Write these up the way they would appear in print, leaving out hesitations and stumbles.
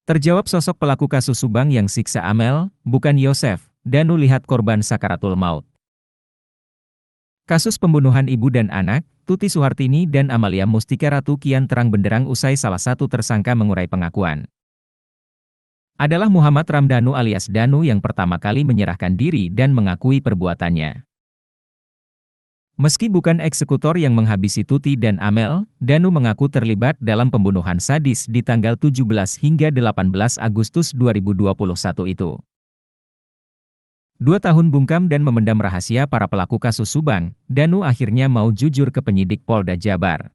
Terjawab sosok pelaku kasus Subang yang siksa Amel, bukan Yosef. Danu lihat korban sakaratul maut. Kasus pembunuhan ibu dan anak, Tuti Suhartini dan Amalia Mustika Ratu kian terang benderang usai salah satu tersangka mengurai pengakuan. Adalah Muhammad Ramdhanu alias Danu yang pertama kali menyerahkan diri dan mengakui perbuatannya. Meski bukan eksekutor yang menghabisi Tuti dan Amel, Danu mengaku terlibat dalam pembunuhan sadis di tanggal 17 hingga 18 Agustus 2021 itu. 2 tahun bungkam dan memendam rahasia para pelaku kasus Subang, Danu akhirnya mau jujur ke penyidik Polda Jabar.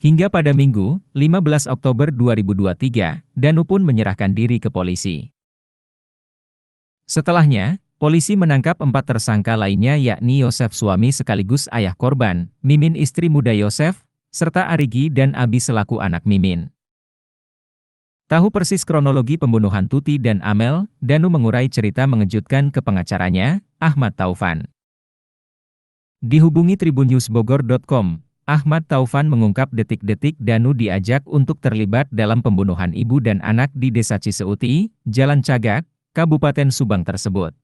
Hingga pada Minggu, 15 Oktober 2023, Danu pun menyerahkan diri ke polisi. Setelahnya, polisi menangkap 4 tersangka lainnya yakni Yosef suami sekaligus ayah korban, Mimin istri muda Yosef, serta Arigi dan Abi selaku anak Mimin. Tahu persis kronologi pembunuhan Tuti dan Amel, Danu mengurai cerita mengejutkan ke pengacaranya, Ahmad Taufan. Dihubungi tribunnews.bogor.com, Ahmad Taufan mengungkap detik-detik Danu diajak untuk terlibat dalam pembunuhan ibu dan anak di Desa Ciseuti, Jalan Cagak, Kabupaten Subang tersebut.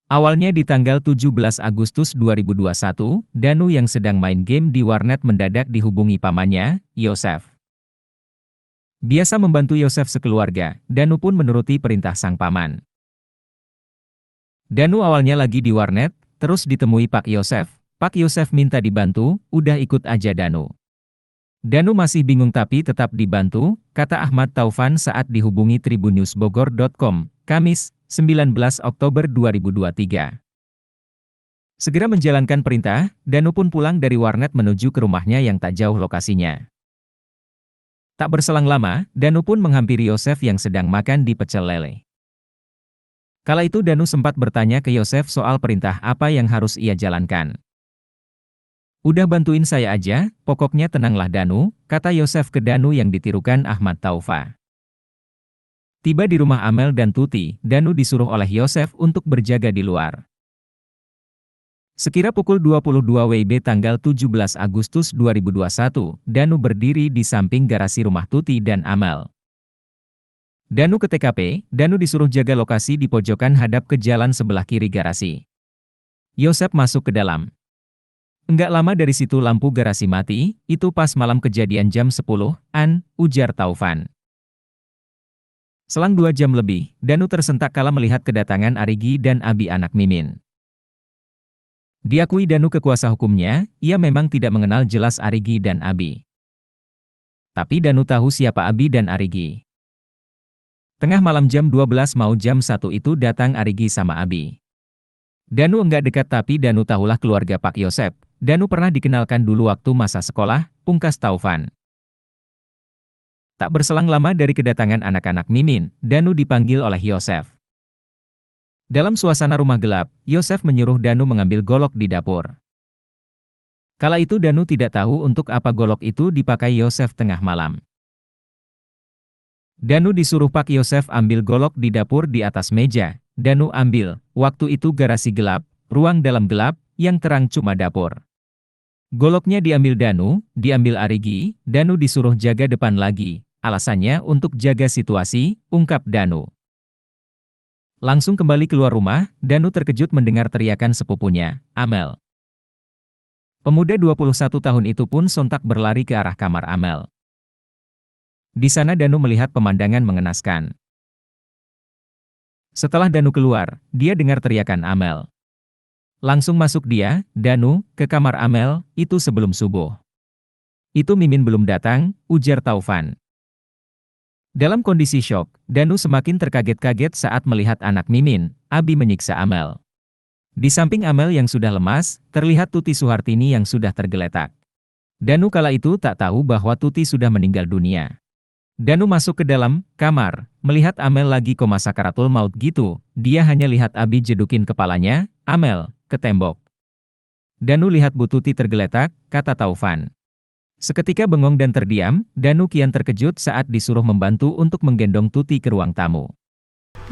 Awalnya di tanggal 17 Agustus 2021, Danu yang sedang main game di warnet mendadak dihubungi pamannya, Yosef. Biasa membantu Yosef sekeluarga, Danu pun menuruti perintah sang paman. Danu awalnya lagi di warnet, terus ditemui Pak Yosef. Pak Yosef minta dibantu, udah ikut aja Danu. Danu masih bingung tapi tetap dibantu, kata Ahmad Taufan saat dihubungi tribunnews.bogor.com, Kamis, 19 Oktober 2023. Segera menjalankan perintah, Danu pun pulang dari warnet menuju ke rumahnya yang tak jauh lokasinya. Tak berselang lama, Danu pun menghampiri Yosef yang sedang makan di pecel lele. Kala itu Danu sempat bertanya ke Yosef soal perintah apa yang harus ia jalankan. Udah bantuin saya aja, pokoknya tenanglah Danu, kata Yosef ke Danu yang ditirukan Ahmad Taufan. Tiba di rumah Amel dan Tuti, Danu disuruh oleh Yosef untuk berjaga di luar. Sekira pukul 22 WIB tanggal 17 Agustus 2021, Danu berdiri di samping garasi rumah Tuti dan Amel. Danu ke TKP, Danu disuruh jaga lokasi di pojokan hadap ke jalan sebelah kiri garasi. Yosef masuk ke dalam. Enggak lama dari situ lampu garasi mati, itu pas malam kejadian jam 10-an, ujar Taufan. Selang 2 jam lebih, Danu tersentak kala melihat kedatangan Arigi dan Abi anak Mimin. Diakui Danu ke kuasa hukumnya, ia memang tidak mengenal jelas Arigi dan Abi. Tapi Danu tahu siapa Abi dan Arigi. Tengah malam jam 12 mau jam 1 itu datang Arigi sama Abi. Danu enggak dekat tapi Danu tahulah keluarga Pak Yosef. Danu pernah dikenalkan dulu waktu masa sekolah, pungkas Taufan. Tak berselang lama dari kedatangan anak-anak Mimin, Danu dipanggil oleh Yosef. Dalam suasana rumah gelap, Yosef menyuruh Danu mengambil golok di dapur. Kala itu Danu tidak tahu untuk apa golok itu dipakai Yosef tengah malam. Danu disuruh Pak Yosef ambil golok di dapur di atas meja. Danu ambil, waktu itu garasi gelap, ruang dalam gelap, yang terang cuma dapur. Goloknya diambil Danu, diambil Arigi, Danu disuruh jaga depan lagi. Alasannya untuk jaga situasi, ungkap Danu. Langsung kembali keluar rumah, Danu terkejut mendengar teriakan sepupunya, Amel. Pemuda 21 tahun itu pun sontak berlari ke arah kamar Amel. Di sana Danu melihat pemandangan mengenaskan. Setelah Danu keluar, dia dengar teriakan Amel. Langsung masuk dia, Danu, ke kamar Amel, itu sebelum subuh. Itu Mimin belum datang, ujar Taufan. Dalam kondisi syok, Danu semakin terkaget-kaget saat melihat anak Mimin, Abi menyiksa Amel. Di samping Amel yang sudah lemas, terlihat Tuti Suhartini yang sudah tergeletak. Danu kala itu tak tahu bahwa Tuti sudah meninggal dunia. Danu masuk ke dalam kamar, melihat Amel lagi koma sakaratul maut gitu, dia hanya lihat Abi jedukin kepalanya, Amel, ke tembok. Danu lihat Bu Tuti tergeletak, kata Taufan. Seketika bengong dan terdiam, Danu kian terkejut saat disuruh membantu untuk menggendong Tuti ke ruang tamu.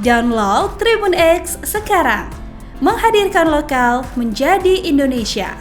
Download Tribun X sekarang, menghadirkan lokal menjadi Indonesia.